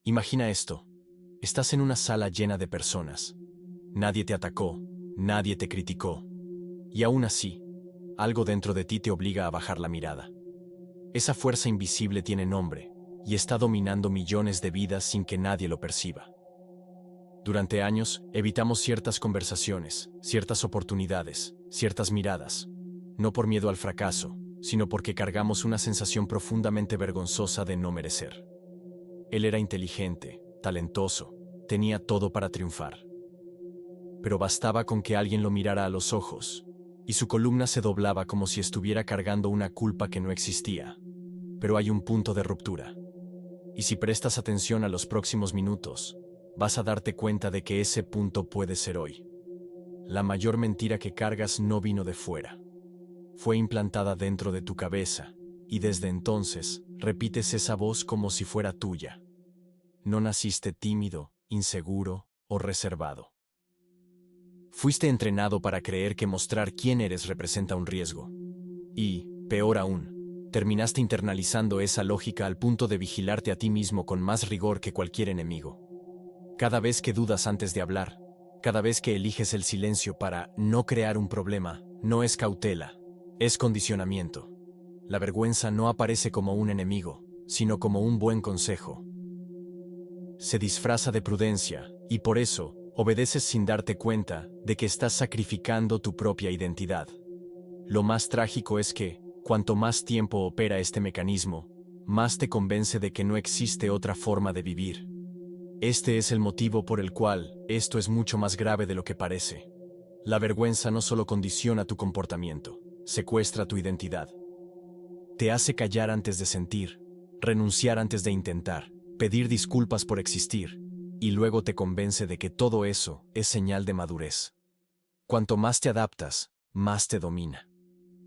Imagina esto. Estás en una sala llena de personas. Nadie te atacó, nadie te criticó. Y aún así, algo dentro de ti te obliga a bajar la mirada. Esa fuerza invisible tiene nombre y está dominando millones de vidas sin que nadie lo perciba. Durante años, evitamos ciertas conversaciones, ciertas oportunidades, ciertas miradas, no por miedo al fracaso, sino porque cargamos una sensación profundamente vergonzosa de no merecer. Él era inteligente, talentoso, tenía todo para triunfar. Pero bastaba con que alguien lo mirara a los ojos, y su columna se doblaba como si estuviera cargando una culpa que no existía. Pero hay un punto de ruptura. Y si prestas atención a los próximos minutos, vas a darte cuenta de que ese punto puede ser hoy. La mayor mentira que cargas no vino de fuera. Fue implantada dentro de tu cabeza, y desde entonces repites esa voz como si fuera tuya. No naciste tímido, inseguro o reservado. Fuiste entrenado para creer que mostrar quién eres representa un riesgo. Y, peor aún, terminaste internalizando esa lógica al punto de vigilarte a ti mismo con más rigor que cualquier enemigo. Cada vez que dudas antes de hablar, cada vez que eliges el silencio para no crear un problema, no es cautela, es condicionamiento. La vergüenza no aparece como un enemigo, sino como un buen consejo. Se disfraza de prudencia, y por eso, obedeces sin darte cuenta de que estás sacrificando tu propia identidad. Lo más trágico es que, cuanto más tiempo opera este mecanismo, más te convence de que no existe otra forma de vivir. Este es el motivo por el cual esto es mucho más grave de lo que parece. La vergüenza no solo condiciona tu comportamiento, secuestra tu identidad. Te hace callar antes de sentir, renunciar antes de intentar, pedir disculpas por existir, y luego te convence de que todo eso es señal de madurez. Cuanto más te adaptas, más te domina.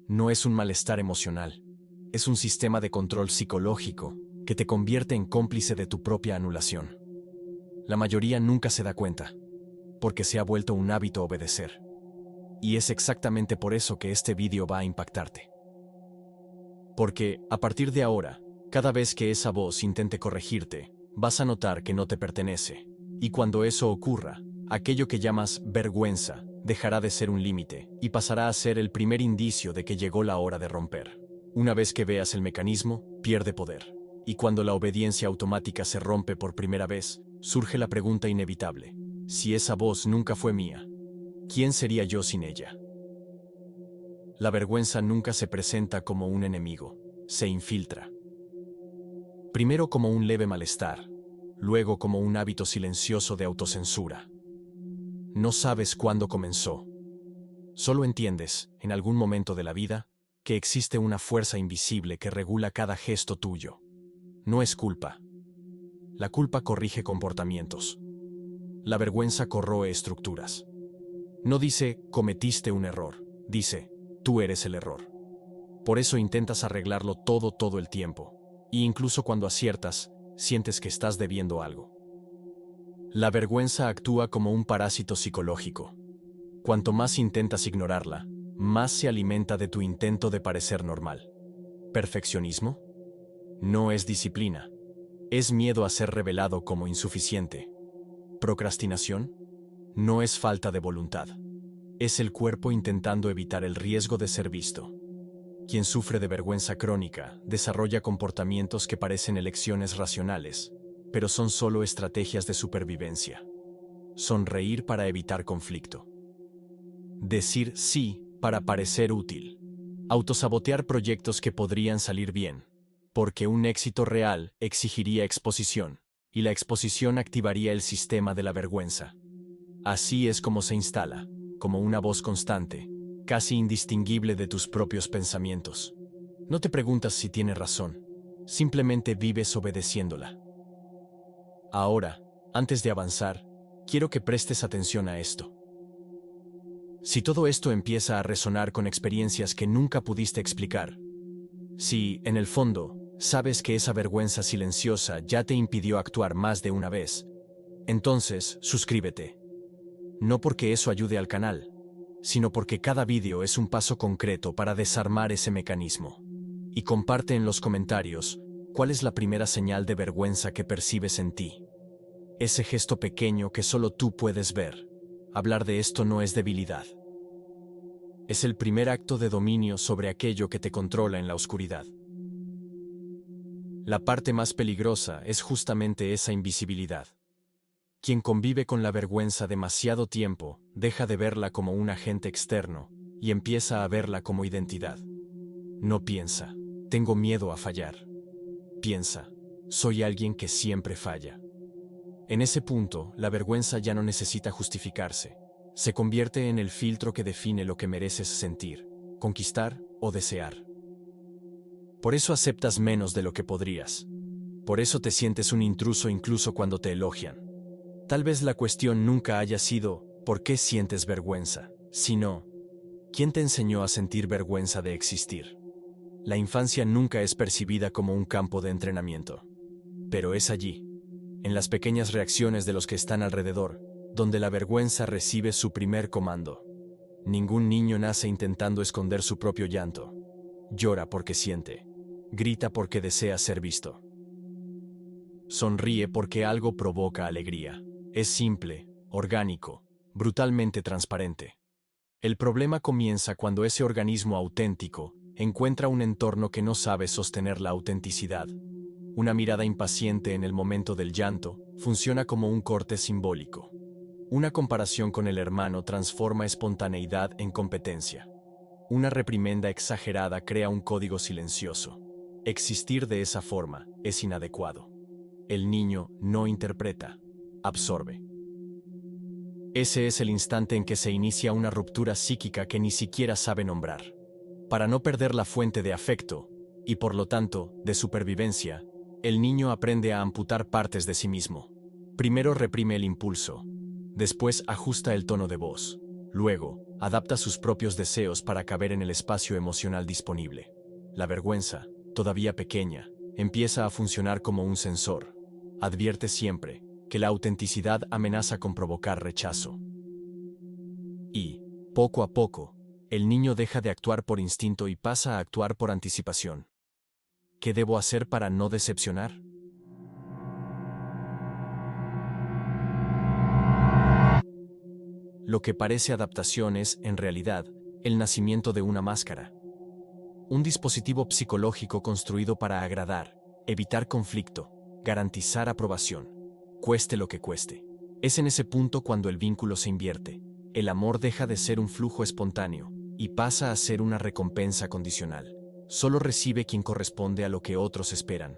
No es un malestar emocional, es un sistema de control psicológico que te convierte en cómplice de tu propia anulación. La mayoría nunca se da cuenta, porque se ha vuelto un hábito obedecer. Y es exactamente por eso que este vídeo va a impactarte. Porque, a partir de ahora, cada vez que esa voz intente corregirte, vas a notar que no te pertenece. Y cuando eso ocurra, aquello que llamas vergüenza dejará de ser un límite y pasará a ser el primer indicio de que llegó la hora de romper. Una vez que veas el mecanismo, pierde poder. Y cuando la obediencia automática se rompe por primera vez, surge la pregunta inevitable: si esa voz nunca fue mía, ¿quién sería yo sin ella? La vergüenza nunca se presenta como un enemigo, se infiltra. Primero como un leve malestar, luego como un hábito silencioso de autocensura. No sabes cuándo comenzó. Solo entiendes, en algún momento de la vida, que existe una fuerza invisible que regula cada gesto tuyo. No es culpa. La culpa corrige comportamientos. La vergüenza corroe estructuras. No dice, cometiste un error, dice, tú eres el error. Por eso intentas arreglarlo todo el tiempo. Y incluso cuando aciertas, sientes que estás debiendo algo. La vergüenza actúa como un parásito psicológico. Cuanto más intentas ignorarla, más se alimenta de tu intento de parecer normal. ¿Perfeccionismo? No es disciplina. Es miedo a ser revelado como insuficiente. ¿Procrastinación? No es falta de voluntad. Es el cuerpo intentando evitar el riesgo de ser visto. Quien sufre de vergüenza crónica desarrolla comportamientos que parecen elecciones racionales, pero son solo estrategias de supervivencia. Sonreír para evitar conflicto. Decir sí para parecer útil. Autosabotear proyectos que podrían salir bien, porque un éxito real exigiría exposición, y la exposición activaría el sistema de la vergüenza. Así es como se instala, como una voz constante, casi indistinguible de tus propios pensamientos. No te preguntas si tiene razón, simplemente vives obedeciéndola. Ahora, antes de avanzar, quiero que prestes atención a esto. Si todo esto empieza a resonar con experiencias que nunca pudiste explicar, si, en el fondo, sabes que esa vergüenza silenciosa ya te impidió actuar más de una vez, entonces, suscríbete. No porque eso ayude al canal, sino porque cada vídeo es un paso concreto para desarmar ese mecanismo. Y comparte en los comentarios cuál es la primera señal de vergüenza que percibes en ti. Ese gesto pequeño que solo tú puedes ver. Hablar de esto no es debilidad. Es el primer acto de dominio sobre aquello que te controla en la oscuridad. La parte más peligrosa es justamente esa invisibilidad. Quien convive con la vergüenza demasiado tiempo deja de verla como un agente externo y empieza a verla como identidad. No piensa, tengo miedo a fallar. Piensa, soy alguien que siempre falla. En ese punto, la vergüenza ya no necesita justificarse. Se convierte en el filtro que define lo que mereces sentir, conquistar o desear. Por eso aceptas menos de lo que podrías. Por eso te sientes un intruso incluso cuando te elogian. Tal vez la cuestión nunca haya sido ¿por qué sientes vergüenza?, sino ¿quién te enseñó a sentir vergüenza de existir? La infancia nunca es percibida como un campo de entrenamiento. Pero es allí, en las pequeñas reacciones de los que están alrededor, donde la vergüenza recibe su primer comando. Ningún niño nace intentando esconder su propio llanto. Llora porque siente. Grita porque desea ser visto. Sonríe porque algo provoca alegría. Es simple, orgánico, brutalmente transparente. El problema comienza cuando ese organismo auténtico encuentra un entorno que no sabe sostener la autenticidad. Una mirada impaciente en el momento del llanto funciona como un corte simbólico. Una comparación con el hermano transforma espontaneidad en competencia. Una reprimenda exagerada crea un código silencioso. Existir de esa forma es inadecuado. El niño no interpreta, absorbe. Ese es el instante en que se inicia una ruptura psíquica que ni siquiera sabe nombrar. Para no perder la fuente de afecto, y por lo tanto, de supervivencia, el niño aprende a amputar partes de sí mismo. Primero reprime el impulso, después ajusta el tono de voz, luego adapta sus propios deseos para caber en el espacio emocional disponible. La vergüenza, todavía pequeña, empieza a funcionar como un sensor. Advierte siempre que la autenticidad amenaza con provocar rechazo. Y, poco a poco, el niño deja de actuar por instinto y pasa a actuar por anticipación. ¿Qué debo hacer para no decepcionar? Lo que parece adaptación es, en realidad, el nacimiento de una máscara. Un dispositivo psicológico construido para agradar, evitar conflicto, garantizar aprobación, cueste lo que cueste. Es en ese punto cuando el vínculo se invierte. El amor deja de ser un flujo espontáneo y pasa a ser una recompensa condicional. Solo recibe quien corresponde a lo que otros esperan.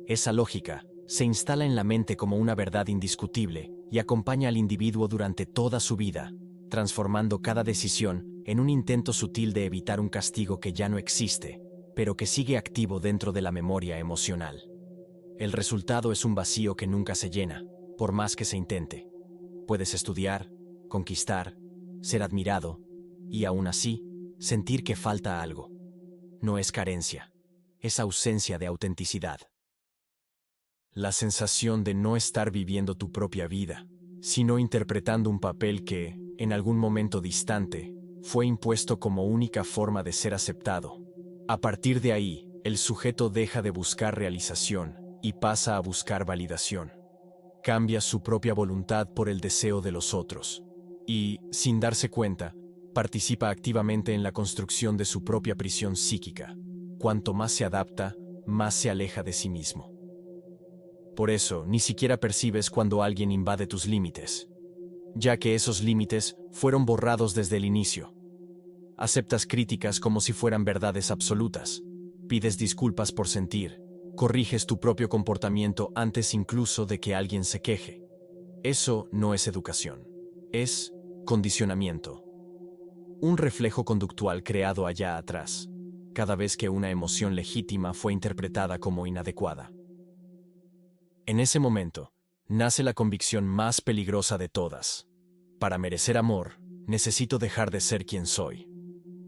Esa lógica se instala en la mente como una verdad indiscutible y acompaña al individuo durante toda su vida, transformando cada decisión en un intento sutil de evitar un castigo que ya no existe, pero que sigue activo dentro de la memoria emocional. El resultado es un vacío que nunca se llena, por más que se intente. Puedes estudiar, conquistar, ser admirado, y aún así, sentir que falta algo. No es carencia, es ausencia de autenticidad. La sensación de no estar viviendo tu propia vida, sino interpretando un papel que, en algún momento distante, fue impuesto como única forma de ser aceptado. A partir de ahí, el sujeto deja de buscar realización y pasa a buscar validación. Cambia su propia voluntad por el deseo de los otros y, sin darse cuenta, participa activamente en la construcción de su propia prisión psíquica. Cuanto más se adapta, más se aleja de sí mismo. Por eso, ni siquiera percibes cuando alguien invade tus límites, ya que esos límites fueron borrados desde el inicio. Aceptas críticas como si fueran verdades absolutas. Pides disculpas por sentir. Corriges tu propio comportamiento antes incluso de que alguien se queje. Eso no es educación. Es condicionamiento. Un reflejo conductual creado allá atrás, cada vez que una emoción legítima fue interpretada como inadecuada. En ese momento, nace la convicción más peligrosa de todas. Para merecer amor, necesito dejar de ser quien soy.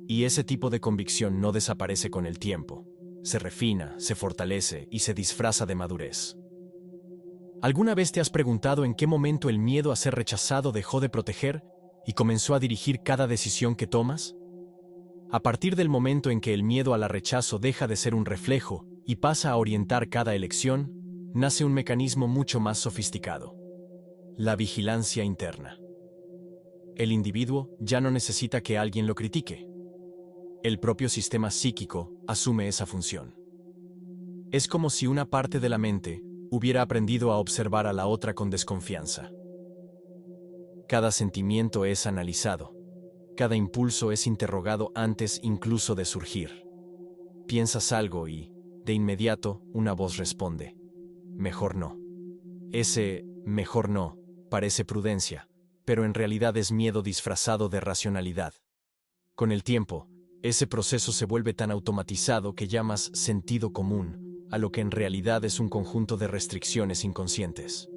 Y ese tipo de convicción no desaparece con el tiempo. Se refina, se fortalece y se disfraza de madurez. ¿Alguna vez te has preguntado en qué momento el miedo a ser rechazado dejó de proteger y comenzó a dirigir cada decisión que tomas? A partir del momento en que el miedo al rechazo deja de ser un reflejo y pasa a orientar cada elección, nace un mecanismo mucho más sofisticado: la vigilancia interna. El individuo ya no necesita que alguien lo critique. El propio sistema psíquico asume esa función. Es como si una parte de la mente hubiera aprendido a observar a la otra con desconfianza. Cada sentimiento es analizado. Cada impulso es interrogado antes incluso de surgir. Piensas algo y, de inmediato, una voz responde: mejor no. Ese mejor no parece prudencia, pero en realidad es miedo disfrazado de racionalidad. Con el tiempo, ese proceso se vuelve tan automatizado que llamas sentido común a lo que en realidad es un conjunto de restricciones inconscientes.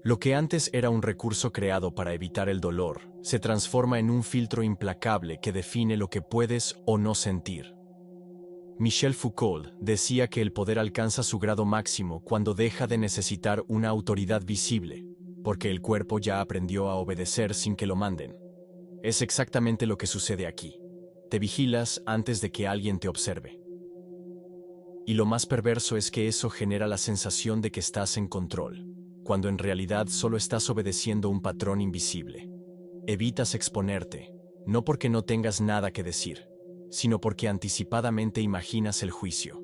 Lo que antes era un recurso creado para evitar el dolor, se transforma en un filtro implacable que define lo que puedes o no sentir. Michel Foucault decía que el poder alcanza su grado máximo cuando deja de necesitar una autoridad visible, porque el cuerpo ya aprendió a obedecer sin que lo manden. Es exactamente lo que sucede aquí. Te vigilas antes de que alguien te observe. Y lo más perverso es que eso genera la sensación de que estás en control, cuando en realidad solo estás obedeciendo un patrón invisible. Evitas exponerte, no porque no tengas nada que decir, sino porque anticipadamente imaginas el juicio.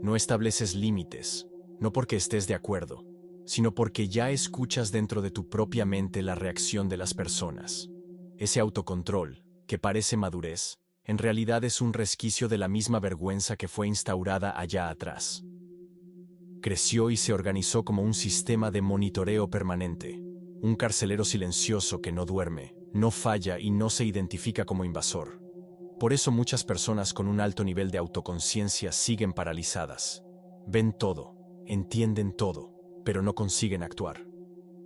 No estableces límites, no porque estés de acuerdo, sino porque ya escuchas dentro de tu propia mente la reacción de las personas. Ese autocontrol, que parece madurez, en realidad es un resquicio de la misma vergüenza que fue instaurada allá atrás. Creció y se organizó como un sistema de monitoreo permanente, un carcelero silencioso que no duerme, no falla y no se identifica como invasor. Por eso muchas personas con un alto nivel de autoconciencia siguen paralizadas. Ven todo, entienden todo, pero no consiguen actuar.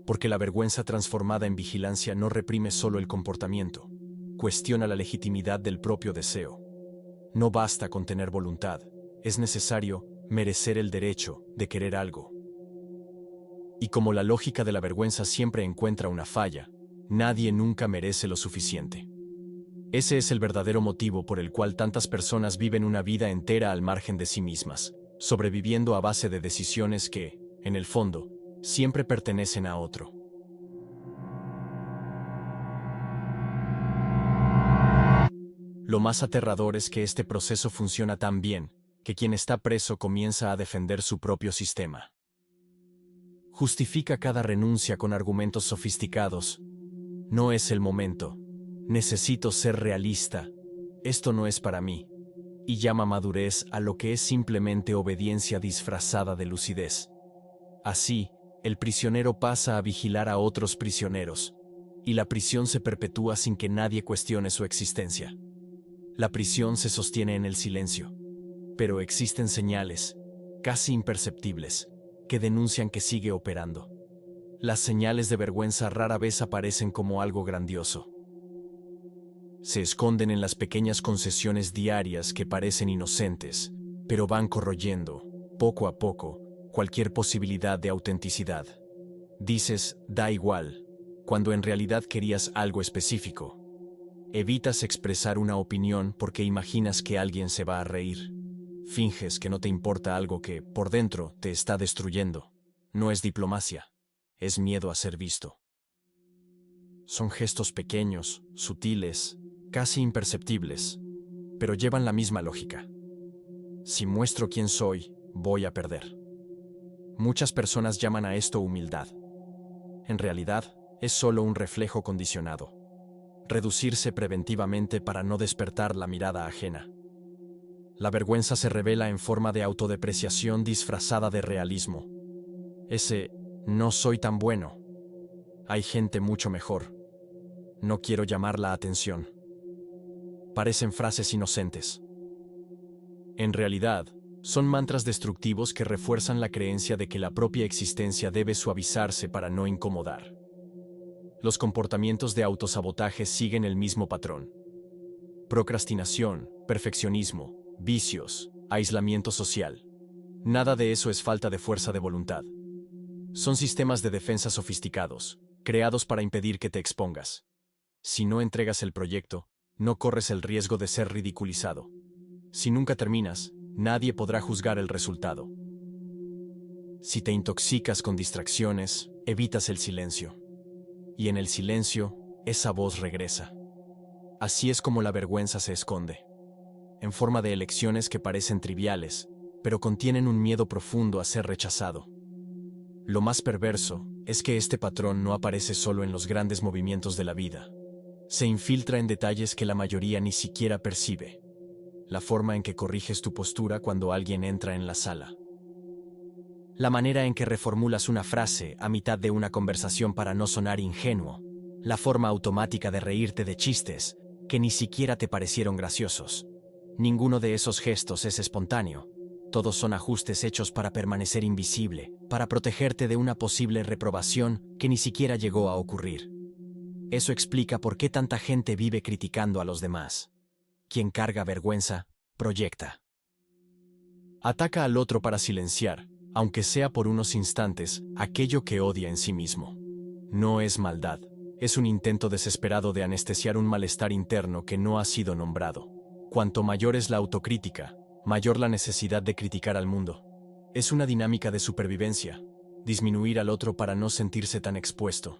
Porque la vergüenza transformada en vigilancia no reprime solo el comportamiento, cuestiona la legitimidad del propio deseo. No basta con tener voluntad, es necesario merecer el derecho de querer algo. Y como la lógica de la vergüenza siempre encuentra una falla, nadie nunca merece lo suficiente. Ese es el verdadero motivo por el cual tantas personas viven una vida entera al margen de sí mismas, sobreviviendo a base de decisiones que, en el fondo, siempre pertenecen a otro. Lo más aterrador es que este proceso funciona tan bien, que quien está preso comienza a defender su propio sistema. Justifica cada renuncia con argumentos sofisticados. No es el momento. Necesito ser realista. Esto no es para mí. Y llama madurez a lo que es simplemente obediencia disfrazada de lucidez. Así, el prisionero pasa a vigilar a otros prisioneros, y la prisión se perpetúa sin que nadie cuestione su existencia. La prisión se sostiene en el silencio, pero existen señales, casi imperceptibles, que denuncian que sigue operando. Las señales de vergüenza rara vez aparecen como algo grandioso. Se esconden en las pequeñas concesiones diarias que parecen inocentes, pero van corroyendo, poco a poco, cualquier posibilidad de autenticidad. Dices, da igual, cuando en realidad querías algo específico. Evitas expresar una opinión porque imaginas que alguien se va a reír. Finges que no te importa algo que, por dentro, te está destruyendo. No es diplomacia, es miedo a ser visto. Son gestos pequeños, sutiles, casi imperceptibles, pero llevan la misma lógica. Si muestro quién soy, voy a perder. Muchas personas llaman a esto humildad. En realidad, es solo un reflejo condicionado. Reducirse preventivamente para no despertar la mirada ajena. La vergüenza se revela en forma de autodepreciación disfrazada de realismo. Ese no soy tan bueno. Hay gente mucho mejor. No quiero llamar la atención. Parecen frases inocentes. En realidad, son mantras destructivos que refuerzan la creencia de que la propia existencia debe suavizarse para no incomodar. Los comportamientos de autosabotaje siguen el mismo patrón. Procrastinación, perfeccionismo, vicios, aislamiento social. Nada de eso es falta de fuerza de voluntad. Son sistemas de defensa sofisticados, creados para impedir que te expongas. Si no entregas el proyecto, no corres el riesgo de ser ridiculizado. Si nunca terminas, nadie podrá juzgar el resultado. Si te intoxicas con distracciones, evitas el silencio. Y en el silencio, esa voz regresa. Así es como la vergüenza se esconde, en forma de elecciones que parecen triviales, pero contienen un miedo profundo a ser rechazado. Lo más perverso es que este patrón no aparece solo en los grandes movimientos de la vida. Se infiltra en detalles que la mayoría ni siquiera percibe. La forma en que corriges tu postura cuando alguien entra en la sala. La manera en que reformulas una frase a mitad de una conversación para no sonar ingenuo. La forma automática de reírte de chistes que ni siquiera te parecieron graciosos. Ninguno de esos gestos es espontáneo. Todos son ajustes hechos para permanecer invisible, para protegerte de una posible reprobación que ni siquiera llegó a ocurrir. Eso explica por qué tanta gente vive criticando a los demás. Quien carga vergüenza, proyecta. Ataca al otro para silenciar, aunque sea por unos instantes, aquello que odia en sí mismo. No es maldad, es un intento desesperado de anestesiar un malestar interno que no ha sido nombrado. Cuanto mayor es la autocrítica, mayor la necesidad de criticar al mundo. Es una dinámica de supervivencia, disminuir al otro para no sentirse tan expuesto.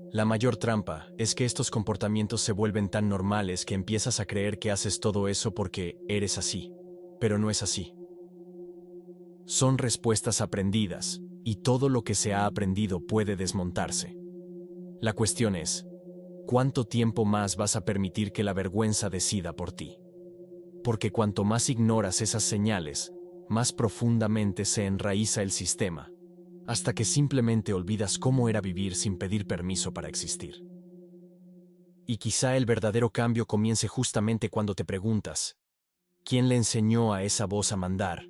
La mayor trampa es que estos comportamientos se vuelven tan normales que empiezas a creer que haces todo eso porque eres así, pero no es así. Son respuestas aprendidas, y todo lo que se ha aprendido puede desmontarse. La cuestión es, ¿cuánto tiempo más vas a permitir que la vergüenza decida por ti? Porque cuanto más ignoras esas señales, más profundamente se enraiza el sistema, hasta que simplemente olvidas cómo era vivir sin pedir permiso para existir. Y quizá el verdadero cambio comience justamente cuando te preguntas, ¿quién le enseñó a esa voz a mandar?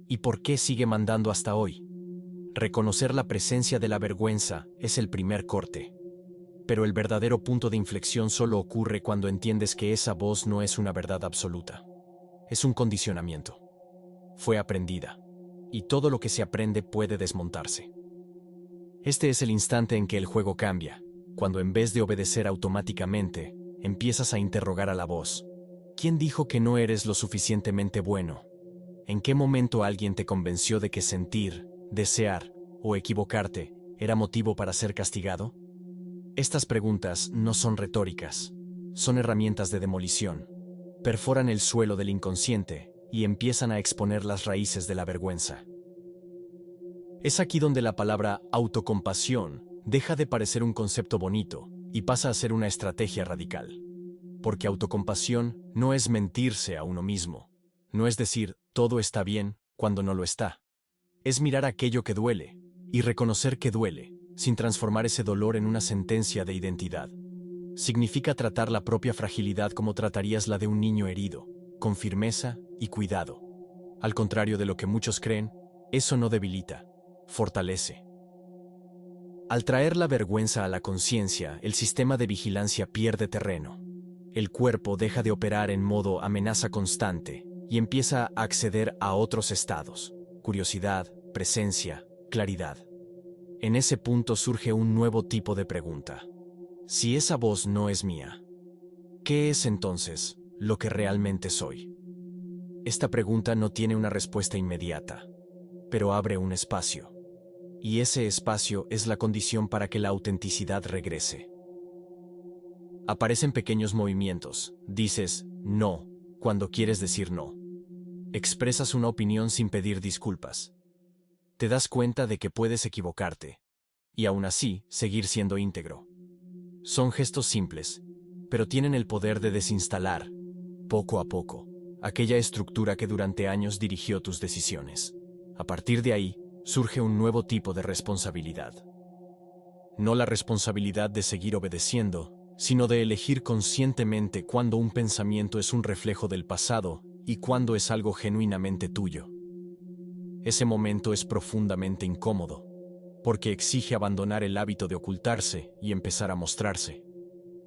¿Y por qué sigue mandando hasta hoy? Reconocer la presencia de la vergüenza es el primer corte. Pero el verdadero punto de inflexión solo ocurre cuando entiendes que esa voz no es una verdad absoluta. Es un condicionamiento. Fue aprendida. Y todo lo que se aprende puede desmontarse. Este es el instante en que el juego cambia, cuando en vez de obedecer automáticamente, empiezas a interrogar a la voz. ¿Quién dijo que no eres lo suficientemente bueno? ¿En qué momento alguien te convenció de que sentir, desear o equivocarte era motivo para ser castigado? Estas preguntas no son retóricas, son herramientas de demolición. Perforan el suelo del inconsciente y empiezan a exponer las raíces de la vergüenza. Es aquí donde la palabra autocompasión deja de parecer un concepto bonito y pasa a ser una estrategia radical. Porque autocompasión no es mentirse a uno mismo, no es decir todo está bien cuando no lo está. Es mirar aquello que duele y reconocer que duele, sin transformar ese dolor en una sentencia de identidad. Significa tratar la propia fragilidad como tratarías la de un niño herido, con firmeza y cuidado. Al contrario de lo que muchos creen, eso no debilita, fortalece. Al traer la vergüenza a la conciencia, el sistema de vigilancia pierde terreno. El cuerpo deja de operar en modo amenaza constante y empieza a acceder a otros estados: curiosidad, presencia, claridad. En ese punto surge un nuevo tipo de pregunta. Si esa voz no es mía, ¿qué es entonces lo que realmente soy? Esta pregunta no tiene una respuesta inmediata, pero abre un espacio. Y ese espacio es la condición para que la autenticidad regrese. Aparecen pequeños movimientos. Dices no cuando quieres decir no. Expresas una opinión sin pedir disculpas. Te das cuenta de que puedes equivocarte, y aún así seguir siendo íntegro. Son gestos simples, pero tienen el poder de desinstalar, poco a poco, aquella estructura que durante años dirigió tus decisiones. A partir de ahí, surge un nuevo tipo de responsabilidad. No la responsabilidad de seguir obedeciendo, sino de elegir conscientemente cuándo un pensamiento es un reflejo del pasado y cuándo es algo genuinamente tuyo. Ese momento es profundamente incómodo, porque exige abandonar el hábito de ocultarse y empezar a mostrarse.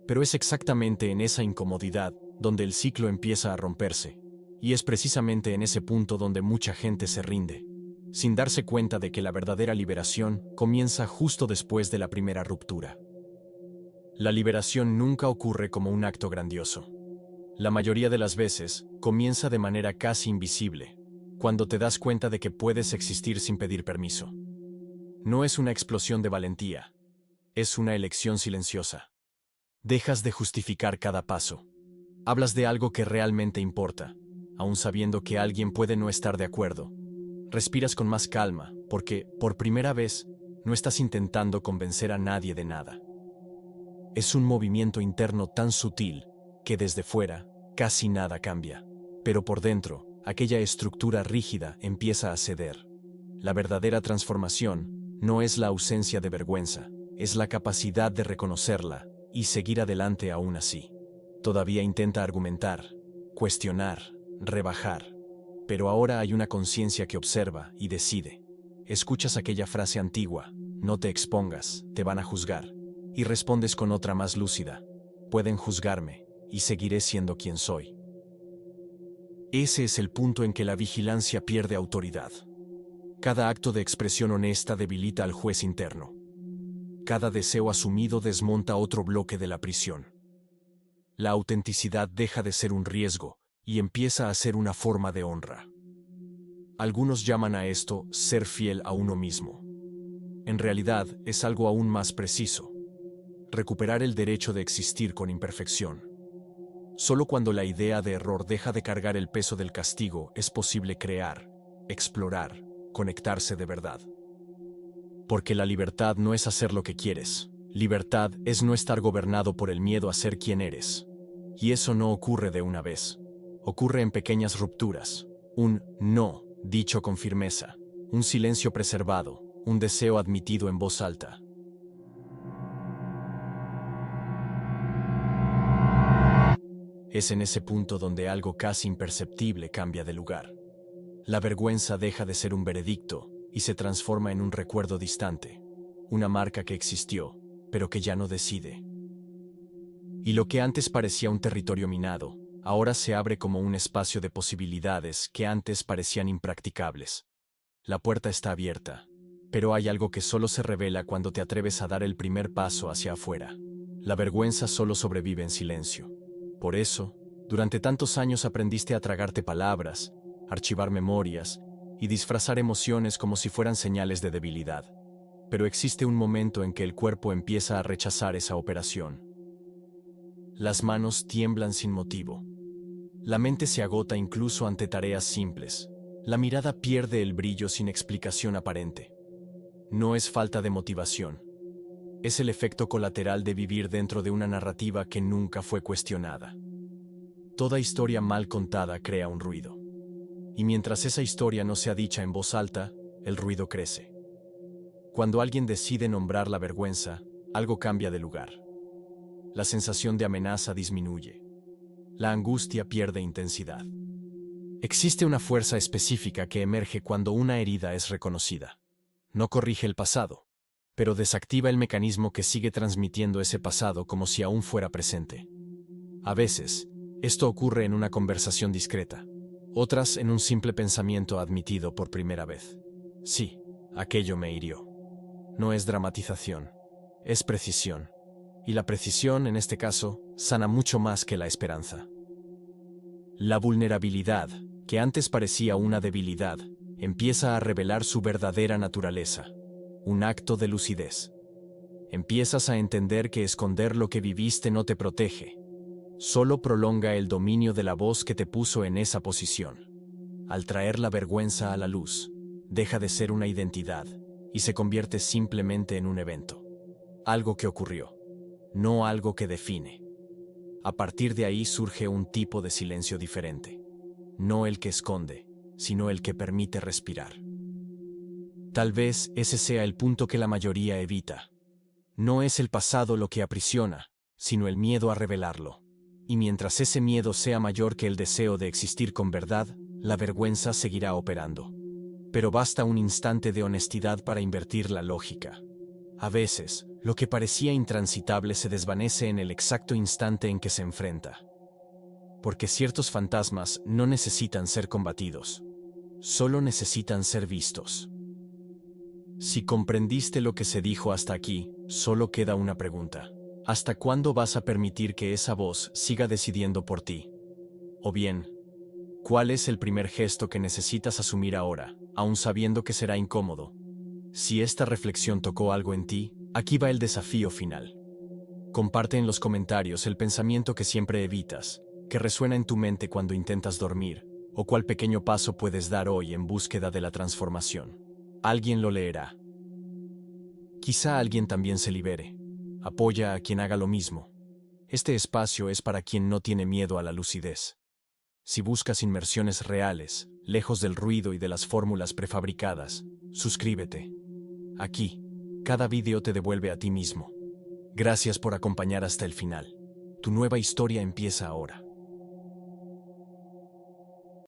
Pero es exactamente en esa incomodidad donde el ciclo empieza a romperse, y es precisamente en ese punto donde mucha gente se rinde, sin darse cuenta de que la verdadera liberación comienza justo después de la primera ruptura. La liberación nunca ocurre como un acto grandioso. La mayoría de las veces, comienza de manera casi invisible, cuando te das cuenta de que puedes existir sin pedir permiso. No es una explosión de valentía, es una elección silenciosa. Dejas de justificar cada paso. Hablas de algo que realmente importa, aun sabiendo que alguien puede no estar de acuerdo. Respiras con más calma, porque, por primera vez, no estás intentando convencer a nadie de nada. Es un movimiento interno tan sutil que desde fuera casi nada cambia, pero por dentro, aquella estructura rígida empieza a ceder. La verdadera transformación no es la ausencia de vergüenza, es la capacidad de reconocerla y seguir adelante aún así. Todavía intenta argumentar, cuestionar, rebajar, pero ahora hay una conciencia que observa y decide. Escuchas aquella frase antigua, no te expongas, te van a juzgar, y respondes con otra más lúcida, pueden juzgarme, y seguiré siendo quien soy. Ese es el punto en que la vigilancia pierde autoridad. Cada acto de expresión honesta debilita al juez interno. Cada deseo asumido desmonta otro bloque de la prisión. La autenticidad deja de ser un riesgo y empieza a ser una forma de honra. Algunos llaman a esto ser fiel a uno mismo. En realidad es algo aún más preciso. Recuperar el derecho de existir con imperfección. Solo cuando la idea de error deja de cargar el peso del castigo es posible crear, explorar, conectarse de verdad. Porque la libertad no es hacer lo que quieres. Libertad es no estar gobernado por el miedo a ser quien eres. Y eso no ocurre de una vez. Ocurre en pequeñas rupturas. Un no dicho con firmeza. Un silencio preservado. Un deseo admitido en voz alta. Es en ese punto donde algo casi imperceptible cambia de lugar. La vergüenza deja de ser un veredicto y se transforma en un recuerdo distante. Una marca que existió, pero que ya no decide. Y lo que antes parecía un territorio minado, ahora se abre como un espacio de posibilidades que antes parecían impracticables. La puerta está abierta, pero hay algo que solo se revela cuando te atreves a dar el primer paso hacia afuera. La vergüenza solo sobrevive en silencio. Por eso, durante tantos años aprendiste a tragarte palabras, archivar memorias y disfrazar emociones como si fueran señales de debilidad. Pero existe un momento en que el cuerpo empieza a rechazar esa operación. Las manos tiemblan sin motivo. La mente se agota incluso ante tareas simples. La mirada pierde el brillo sin explicación aparente. No es falta de motivación. Es el efecto colateral de vivir dentro de una narrativa que nunca fue cuestionada. Toda historia mal contada crea un ruido. Y mientras esa historia no sea dicha en voz alta, el ruido crece. Cuando alguien decide nombrar la vergüenza, algo cambia de lugar. La sensación de amenaza disminuye. La angustia pierde intensidad. Existe una fuerza específica que emerge cuando una herida es reconocida. No corrige el pasado, pero desactiva el mecanismo que sigue transmitiendo ese pasado como si aún fuera presente. A veces, esto ocurre en una conversación discreta, otras en un simple pensamiento admitido por primera vez. Sí, aquello me hirió. No es dramatización, es precisión. Y la precisión, en este caso, sana mucho más que la esperanza. La vulnerabilidad, que antes parecía una debilidad, empieza a revelar su verdadera naturaleza. Un acto de lucidez. Empiezas a entender que esconder lo que viviste no te protege. Solo prolonga el dominio de la voz que te puso en esa posición. Al traer la vergüenza a la luz, deja de ser una identidad y se convierte simplemente en un evento. Algo que ocurrió, no algo que define. A partir de ahí surge un tipo de silencio diferente. No el que esconde, sino el que permite respirar. Tal vez ese sea el punto que la mayoría evita. No es el pasado lo que aprisiona, sino el miedo a revelarlo. Y mientras ese miedo sea mayor que el deseo de existir con verdad, la vergüenza seguirá operando. Pero basta un instante de honestidad para invertir la lógica. A veces, lo que parecía intransitable se desvanece en el exacto instante en que se enfrenta. Porque ciertos fantasmas no necesitan ser combatidos, solo necesitan ser vistos. Si comprendiste lo que se dijo hasta aquí, solo queda una pregunta. ¿Hasta cuándo vas a permitir que esa voz siga decidiendo por ti? O bien, ¿cuál es el primer gesto que necesitas asumir ahora, aun sabiendo que será incómodo? Si esta reflexión tocó algo en ti, aquí va el desafío final. Comparte en los comentarios el pensamiento que siempre evitas, que resuena en tu mente cuando intentas dormir, o cuál pequeño paso puedes dar hoy en búsqueda de la transformación. Alguien lo leerá. Quizá alguien también se libere. Apoya a quien haga lo mismo. Este espacio es para quien no tiene miedo a la lucidez. Si buscas inmersiones reales, lejos del ruido y de las fórmulas prefabricadas, suscríbete. Aquí, cada vídeo te devuelve a ti mismo. Gracias por acompañar hasta el final. Tu nueva historia empieza ahora.